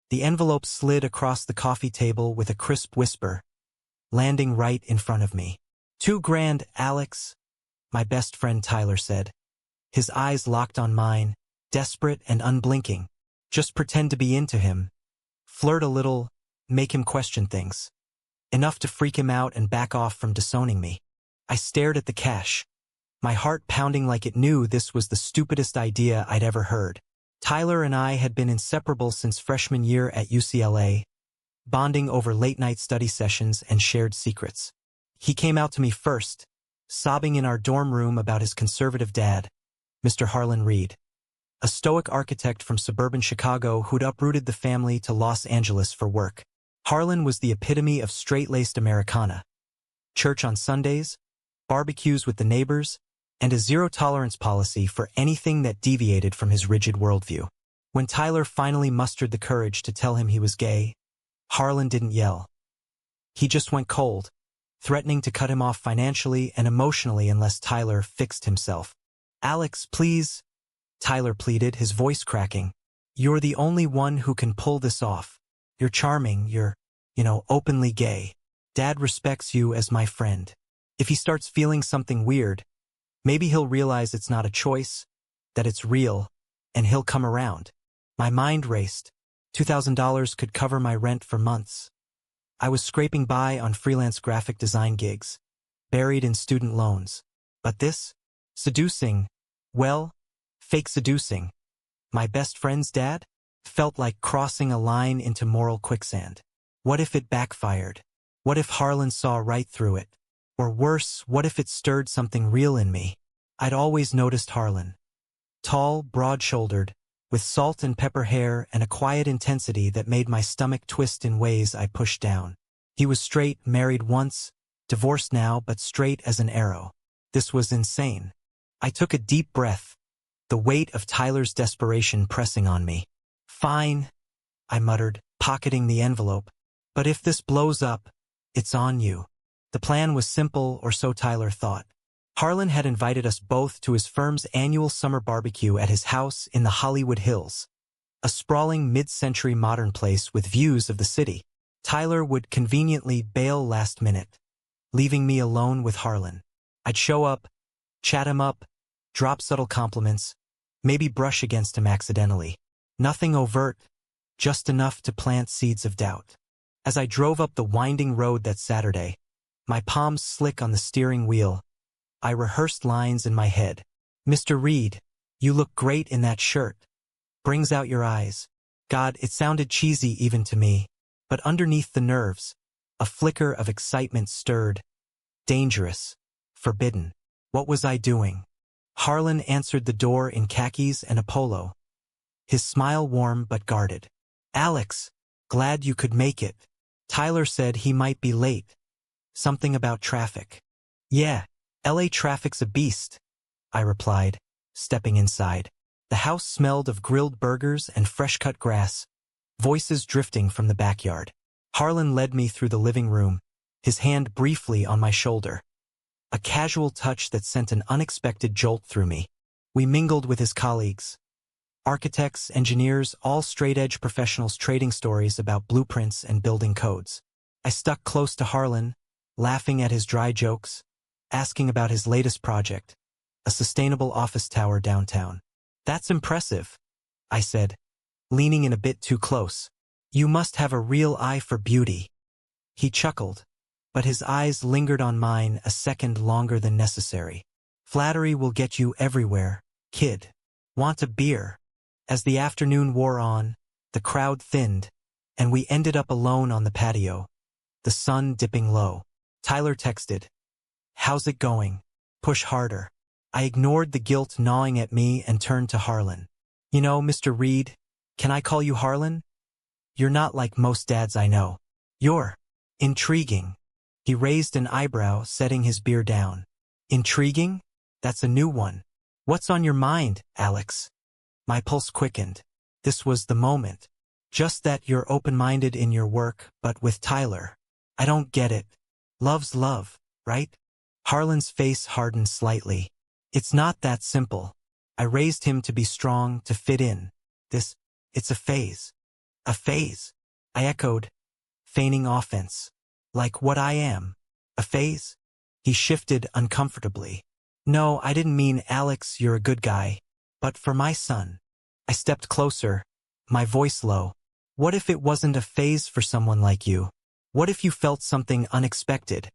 The envelope slid across the coffee table with a crisp whisper, landing right in front of me. $2,000, Alex, my best friend Tyler said. His eyes locked on mine, desperate and unblinking. Just pretend to be into him. Flirt a little, make him question things. Enough to freak him out and back off from disowning me. I stared at the cash, my heart pounding like it knew this was the stupidest idea I'd ever heard. Tyler and I had been inseparable since freshman year at UCLA, bonding over late-night study sessions and shared secrets. He came out to me first, sobbing in our dorm room about his conservative dad, Mr. Harlan Reed, a stoic architect from suburban Chicago who'd uprooted the family to Los Angeles for work. Harlan was the epitome of straight-laced Americana. Church on Sundays, barbecues with the neighbors, and a zero-tolerance policy for anything that deviated from his rigid worldview. When Tyler finally mustered the courage to tell him he was gay, Harlan didn't yell. He just went cold, threatening to cut him off financially and emotionally unless Tyler fixed himself. "Alex, please," Tyler pleaded, his voice cracking. "You're the only one who can pull this off. You're charming, you're, openly gay. Dad respects you as my friend. If he starts feeling something weird, maybe he'll realize it's not a choice, that it's real, and he'll come around." My mind raced. $2,000 could cover my rent for months. I was scraping by on freelance graphic design gigs, buried in student loans. But this? Seducing. Well, fake seducing. My best friend's dad? Felt like crossing a line into moral quicksand. What if it backfired? What if Harlan saw right through it? Or worse, what if it stirred something real in me? I'd always noticed Harlan. Tall, broad-shouldered, with salt and pepper hair and a quiet intensity that made my stomach twist in ways I pushed down. He was straight, married once, divorced now, but straight as an arrow. This was insane. I took a deep breath, the weight of Tyler's desperation pressing on me. "Fine," I muttered, pocketing the envelope. "But if this blows up, it's on you." The plan was simple, or so Tyler thought. Harlan had invited us both to his firm's annual summer barbecue at his house in the Hollywood Hills, a sprawling mid-century modern place with views of the city. Tyler would conveniently bail last minute, leaving me alone with Harlan. I'd show up, chat him up, drop subtle compliments, maybe brush against him accidentally. Nothing overt, just enough to plant seeds of doubt. As I drove up the winding road that Saturday, my palms slick on the steering wheel, I rehearsed lines in my head. "Mr. Reed, you look great in that shirt. Brings out your eyes." God, it sounded cheesy even to me, but underneath the nerves, a flicker of excitement stirred. Dangerous. Forbidden. What was I doing? Harlan answered the door in khakis and a polo, his smile warm but guarded. "Alex, glad you could make it. Tyler said he might be late. Something about traffic." "Yeah, LA traffic's a beast," I replied, stepping inside. The house smelled of grilled burgers and fresh-cut grass, voices drifting from the backyard. Harlan led me through the living room, his hand briefly on my shoulder. A casual touch that sent an unexpected jolt through me. We mingled with his colleagues. Architects, engineers, all straight-edge professionals trading stories about blueprints and building codes. I stuck close to Harlan, laughing at his dry jokes, asking about his latest project, a sustainable office tower downtown. "That's impressive," I said, leaning in a bit too close. "You must have a real eye for beauty." He chuckled, but his eyes lingered on mine a second longer than necessary. "Flattery will get you everywhere, kid. Want a beer?" As the afternoon wore on, the crowd thinned, and we ended up alone on the patio, the sun dipping low. Tyler texted, "How's it going? Push harder." I ignored the guilt gnawing at me and turned to Harlan. "Mr. Reed, can I call you Harlan? You're not like most dads I know. You're intriguing." He raised an eyebrow, setting his beer down. "Intriguing? That's a new one. What's on your mind, Alex?" My pulse quickened. This was the moment. "Just that you're open-minded in your work, but with Tyler. I don't get it. Love's love, right?" Harlan's face hardened slightly. "It's not that simple. I raised him to be strong, to fit in. It's a phase." A phase? I echoed, feigning offense. Like what I am. A phase? He shifted uncomfortably. No, I didn't mean Alex, you're a good guy. But for my son. I stepped closer, my voice low. What if it wasn't a phase for someone like you? What if you felt something unexpected?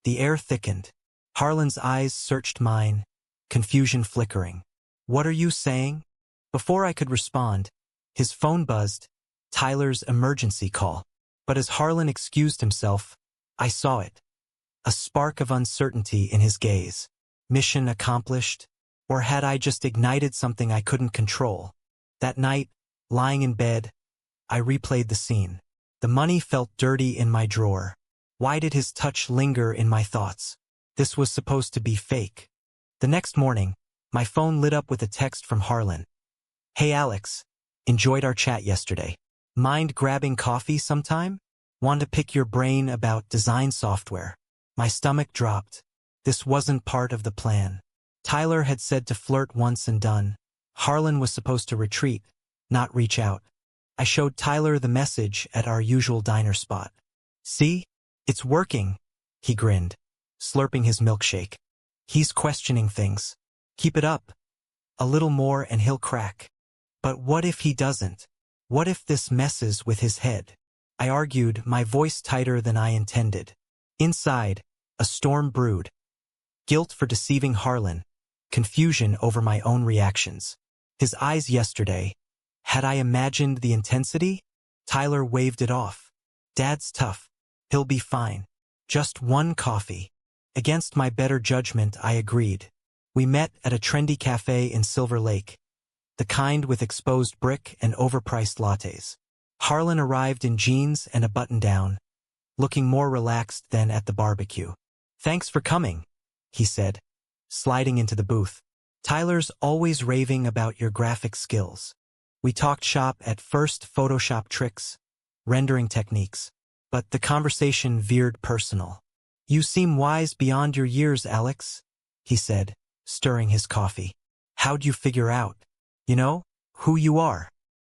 The air thickened. Harlan's eyes searched mine, confusion flickering. What are you saying? Before I could respond, his phone buzzed, Tyler's emergency call. But as Harlan excused himself, I saw it. A spark of uncertainty in his gaze. Mission accomplished? Or had I just ignited something I couldn't control? That night, lying in bed, I replayed the scene. The money felt dirty in my drawer. Why did his touch linger in my thoughts? This was supposed to be fake. The next morning, my phone lit up with a text from Harlan. Hey Alex, enjoyed our chat yesterday. Mind grabbing coffee sometime? Want to pick your brain about design software? My stomach dropped. This wasn't part of the plan. Tyler had said to flirt once and done. Harlan was supposed to retreat, not reach out. I showed Tyler the message at our usual diner spot. See? It's working, he grinned, slurping his milkshake. He's questioning things. Keep it up. A little more and he'll crack. But what if he doesn't? What if this messes with his head? I argued, my voice tighter than I intended. Inside, a storm brewed. Guilt for deceiving Harlan. Confusion over my own reactions. His eyes yesterday. Had I imagined the intensity? Tyler waved it off. Dad's tough. He'll be fine. Just one coffee. Against my better judgment, I agreed. We met at a trendy cafe in Silver Lake. The kind with exposed brick and overpriced lattes. Harlan arrived in jeans and a button-down, looking more relaxed than at the barbecue. Thanks for coming, he said, sliding into the booth. Tyler's always raving about your graphic skills. We talked shop at first, Photoshop tricks, rendering techniques, but the conversation veered personal. You seem wise beyond your years, Alex, he said, stirring his coffee. How'd you figure out, who you are?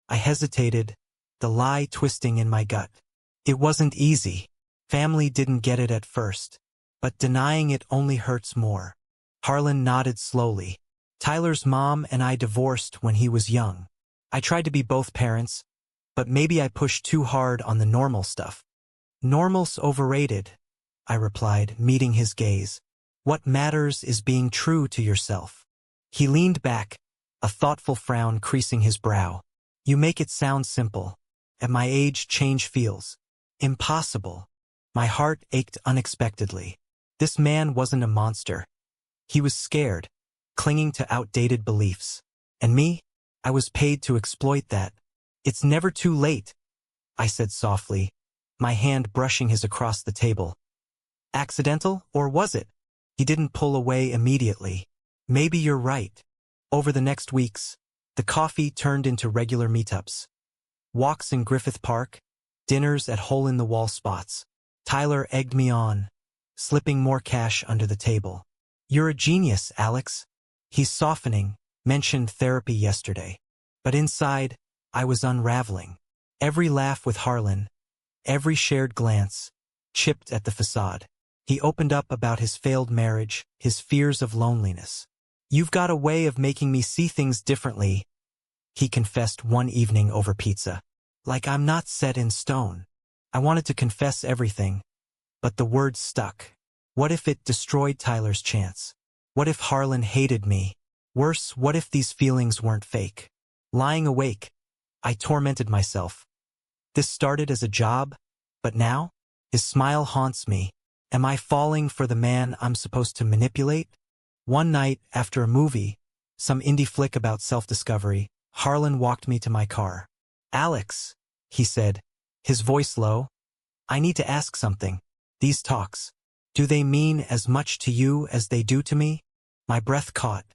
I hesitated, the lie twisting in my gut. It wasn't easy. Family didn't get it at first, but denying it only hurts more. Harlan nodded slowly. Tyler's mom and I divorced when he was young. I tried to be both parents, but maybe I pushed too hard on the normal stuff. Normal's overrated, I replied, meeting his gaze. What matters is being true to yourself. He leaned back, a thoughtful frown creasing his brow. You make it sound simple. At my age, change feels impossible. My heart ached unexpectedly. This man wasn't a monster. He was scared, clinging to outdated beliefs. And me? I was paid to exploit that. It's never too late, I said softly, my hand brushing his across the table. Accidental, or was it? He didn't pull away immediately. Maybe you're right. Over the next weeks, the coffee turned into regular meetups. Walks in Griffith Park, dinners at hole-in-the-wall spots. Tyler egged me on, slipping more cash under the table. You're a genius, Alex. He's softening, mentioned therapy yesterday. But inside, I was unraveling. Every laugh with Harlan, every shared glance, chipped at the facade. He opened up about his failed marriage, his fears of loneliness. You've got a way of making me see things differently, he confessed one evening over pizza. Like I'm not set in stone. I wanted to confess everything, but the words stuck. What if it destroyed Tyler's chance? What if Harlan hated me? Worse, what if these feelings weren't fake? Lying awake, I tormented myself. This started as a job, but now, his smile haunts me. Am I falling for the man I'm supposed to manipulate? One night, after a movie, some indie flick about self-discovery, Harlan walked me to my car. Alex, he said, his voice low, I need to ask something. These talks, do they mean as much to you as they do to me? My breath caught.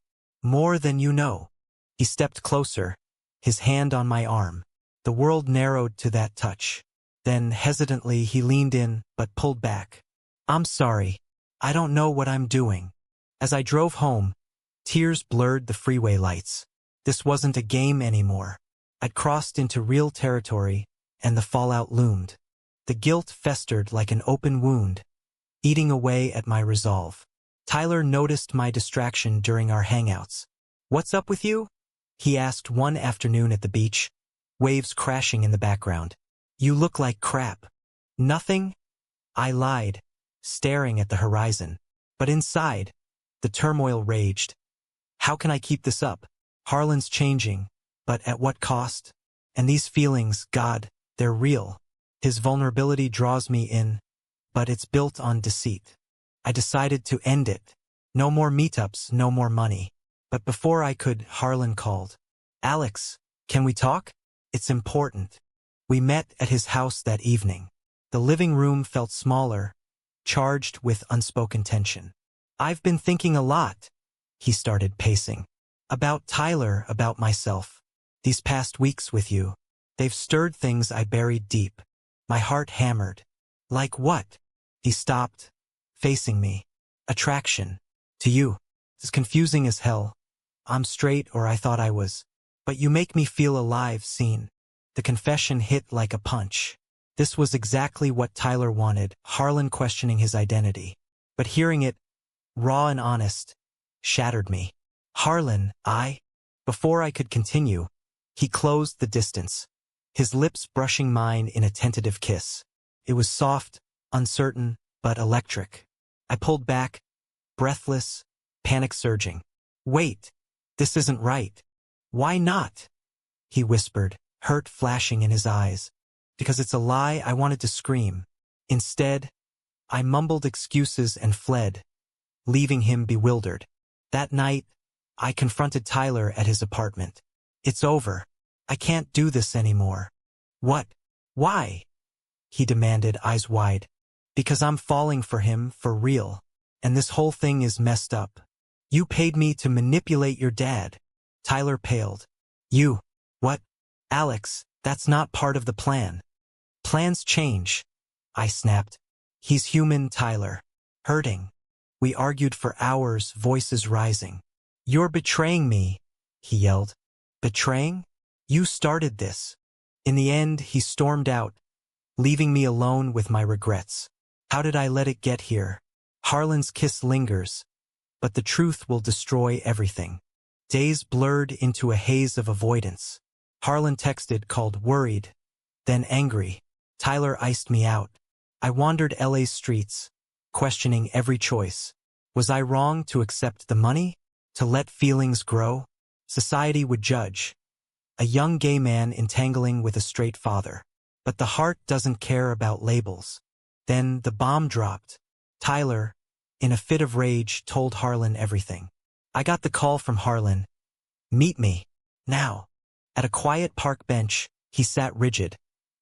More than you know. He stepped closer, his hand on my arm. The world narrowed to that touch. Then, hesitantly, he leaned in, but pulled back. I'm sorry. I don't know what I'm doing. As I drove home, tears blurred the freeway lights. This wasn't a game anymore. I'd crossed into real territory, and the fallout loomed. The guilt festered like an open wound, eating away at my resolve. Tyler noticed my distraction during our hangouts. "What's up with you?" he asked one afternoon at the beach, waves crashing in the background. "You look like crap." "Nothing," I lied, staring at the horizon. But inside, the turmoil raged. How can I keep this up? Harlan's changing, but at what cost? And these feelings, God, they're real. His vulnerability draws me in, but it's built on deceit. I decided to end it. No more meetups, no more money. But before I could, Harlan called. "Alex, can we talk? It's important." We met at his house that evening. The living room felt smaller, charged with unspoken tension. "I've been thinking a lot," he started pacing. "About Tyler, about myself. These past weeks with you, they've stirred things I buried deep." My heart hammered. "Like what?" He stopped, facing me. "Attraction. To you. It's confusing as hell. I'm straight, or I thought I was. But you make me feel alive, seen." The confession hit like a punch. This was exactly what Tyler wanted, Harlan questioning his identity. But hearing it, raw and honest, shattered me. "Harlan, Before I could continue, he closed the distance, his lips brushing mine in a tentative kiss. It was soft, uncertain, but electric. I pulled back, breathless, panic surging. "Wait, this isn't right." "Why not?" he whispered, hurt flashing in his eyes. "Because it's a lie." I wanted to scream. Instead, I mumbled excuses and fled, leaving him bewildered. That night, I confronted Tyler at his apartment. "It's over. I can't do this anymore." "What? Why?" he demanded, eyes wide. "Because I'm falling for him, for real. And this whole thing is messed up. You paid me to manipulate your dad." Tyler paled. "You? What?" "Alex, that's not part of the plan." "Plans change," I snapped. "He's human, Tyler. Hurting." We argued for hours, voices rising. "You're betraying me," he yelled. "Betraying? You started this." In the end, he stormed out, leaving me alone with my regrets. How did I let it get here? Harlan's kiss lingers, but the truth will destroy everything. Days blurred into a haze of avoidance. Harlan texted, called, worried, then angry. Tyler iced me out. I wandered LA's streets, questioning every choice. Was I wrong to accept the money? To let feelings grow? Society would judge. A young gay man entangling with a straight father. But the heart doesn't care about labels. Then the bomb dropped. Tyler, in a fit of rage, told Harlan everything. I got the call from Harlan. "Meet me. Now." At a quiet park bench, he sat rigid,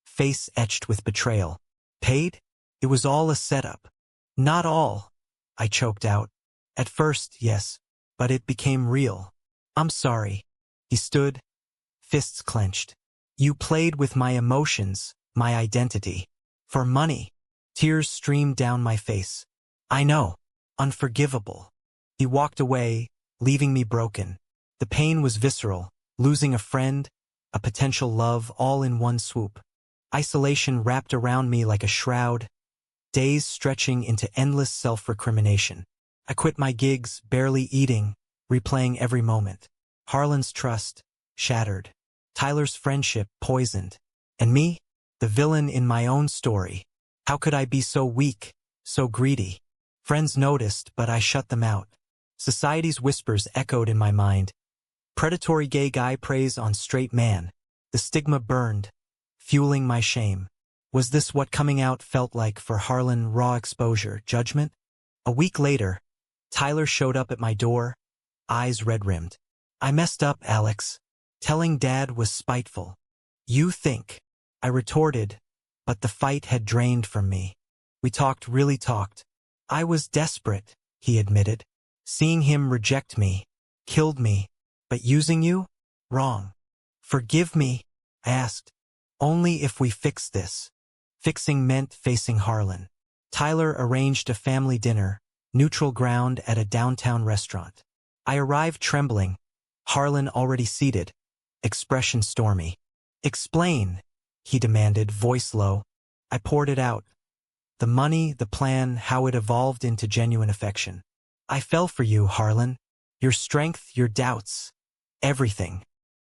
face etched with betrayal. "Paid? It was all a setup." "Not all," I choked out. "At first, yes, but it became real." "I'm sorry." He stood, fists clenched. "You played with my emotions, my identity. For money." Tears streamed down my face. "I know. Unforgivable." He walked away, leaving me broken. The pain was visceral, losing a friend, a potential love, all in one swoop. Isolation wrapped around me like a shroud, days stretching into endless self-recrimination. I quit my gigs, barely eating, replaying every moment. Harlan's trust, shattered. Tyler's friendship, poisoned. And me, the villain in my own story. How could I be so weak, so greedy? Friends noticed, but I shut them out. Society's whispers echoed in my mind. Predatory gay guy preys on straight man. The stigma burned, fueling my shame. Was this what coming out felt like for Harlan? Raw exposure, judgment? A week later, Tyler showed up at my door, eyes red-rimmed. "I messed up, Alex. Telling Dad was spiteful." "You think?" I retorted, but the fight had drained from me. We talked, really talked. "I was desperate," he admitted. "Seeing him reject me killed me. But using you? Wrong." "Forgive me?" I asked. "Only if we fix this." Fixing meant facing Harlan. Tyler arranged a family dinner, neutral ground at a downtown restaurant. I arrived trembling, Harlan already seated, expression stormy. "Explain." he demanded, voice low. I poured it out. The money, the plan, how it evolved into genuine affection. I fell for you, Harlan. Your strength, your doubts. Everything.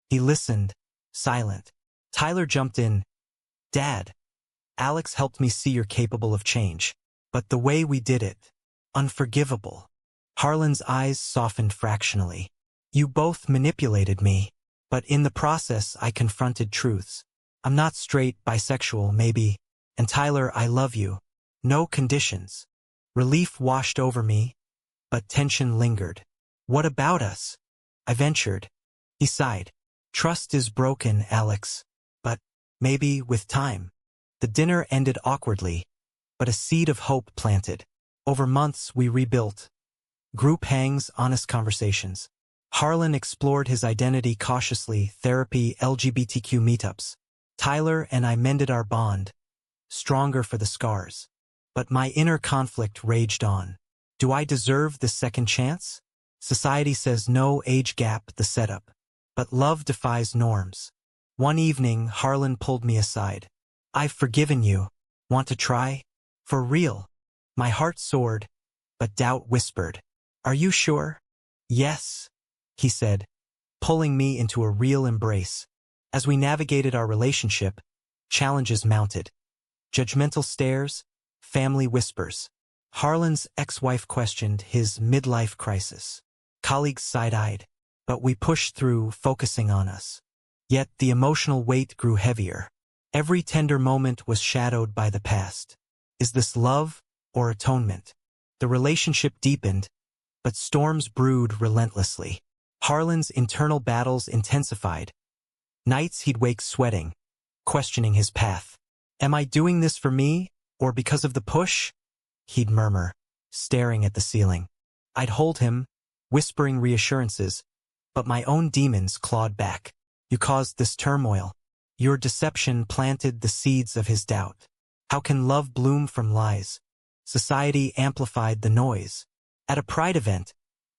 He listened, silent. Tyler jumped in. Dad, Alex helped me see you're capable of change. But the way we did it, unforgivable. Harlan's eyes softened fractionally. You both manipulated me. But in the process, I confronted truths. I'm not straight, bisexual, maybe. And Tyler, I love you. No conditions. Relief washed over me, but tension lingered. What about us? I ventured. He sighed. Trust is broken, Alex. But maybe with time. The dinner ended awkwardly, but a seed of hope planted. Over months, we rebuilt. Group hangs, honest conversations. Harlan explored his identity cautiously, therapy, LGBTQ meetups. Tyler and I mended our bond, stronger for the scars. But my inner conflict raged on. Do I deserve this second chance? Society says no, age gap, the setup. But love defies norms. One evening, Harlan pulled me aside. I've forgiven you. Want to try? For real. My heart soared, but doubt whispered. Are you sure? Yes, he said, pulling me into a real embrace. As we navigated our relationship, challenges mounted. Judgmental stares, family whispers. Harlan's ex-wife questioned his midlife crisis. Colleagues side-eyed, but we pushed through, focusing on us. Yet the emotional weight grew heavier. Every tender moment was shadowed by the past. Is this love or atonement? The relationship deepened, but storms brewed relentlessly. Harlan's internal battles intensified. Nights he'd wake sweating, questioning his path. Am I doing this for me, or because of the push? He'd murmur, staring at the ceiling. I'd hold him, whispering reassurances, but my own demons clawed back. You caused this turmoil. Your deception planted the seeds of his doubt. How can love bloom from lies? Society amplified the noise. At a pride event,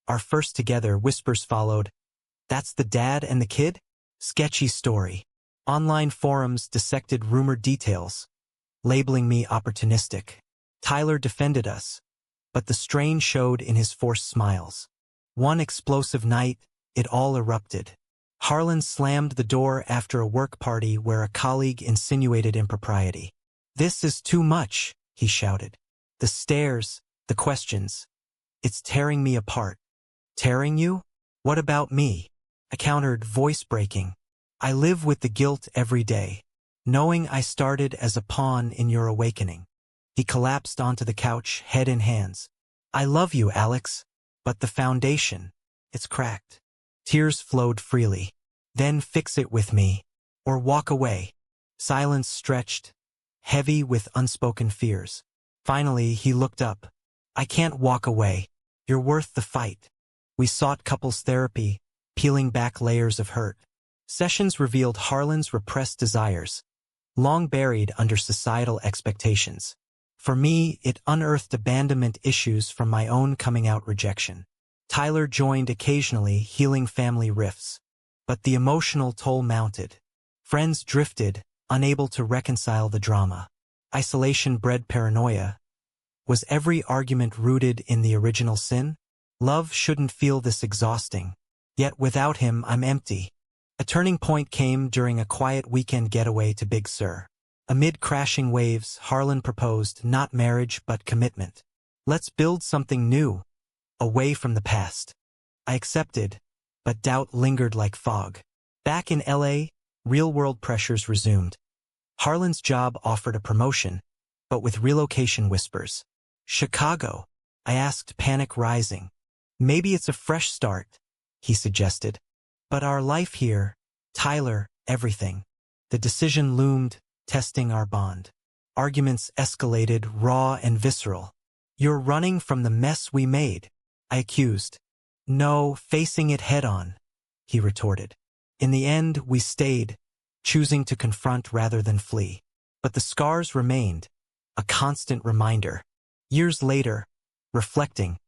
our first together, whispers followed. That's the dad and the kid? Sketchy story. Online forums dissected rumored details, labeling me opportunistic. Tyler defended us, but the strain showed in his forced smiles. One explosive night, it all erupted. Harlan slammed the door after a work party where a colleague insinuated impropriety. This is too much, he shouted. The stares, the questions. It's tearing me apart. Tearing you? What about me? I countered, voice breaking. I live with the guilt every day, knowing I started as a pawn in your awakening. He collapsed onto the couch, head in hands. I love you, Alex, but the foundation, it's cracked. Tears flowed freely. Then fix it with me, or walk away. Silence stretched, heavy with unspoken fears. Finally, he looked up. I can't walk away. You're worth the fight. We sought couples therapy, peeling back layers of hurt. Sessions revealed Harlan's repressed desires, long buried under societal expectations. For me, it unearthed abandonment issues from my own coming-out rejection. Tyler joined occasionally, healing family rifts. But the emotional toll mounted. Friends drifted, unable to reconcile the drama. Isolation bred paranoia. Was every argument rooted in the original sin? Love shouldn't feel this exhausting. Yet without him, I'm empty. A turning point came during a quiet weekend getaway to Big Sur. Amid crashing waves, Harlan proposed not marriage but commitment. Let's build something new, away from the past. I accepted, but doubt lingered like fog. Back in LA, real-world pressures resumed. Harlan's job offered a promotion, but with relocation whispers. Chicago, I asked, panic rising. Maybe it's a fresh start, he suggested. But our life here, Tyler, everything. The decision loomed, testing our bond. Arguments escalated, raw and visceral. You're running from the mess we made, I accused. No, facing it head-on, he retorted. In the end, we stayed, choosing to confront rather than flee. But the scars remained, a constant reminder. Years later, reflecting,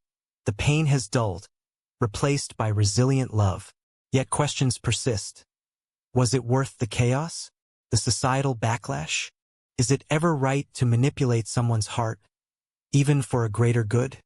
the pain has dulled, replaced by resilient love. Yet questions persist. Was it worth the chaos? The societal backlash? Is it ever right to manipulate someone's heart, even for a greater good?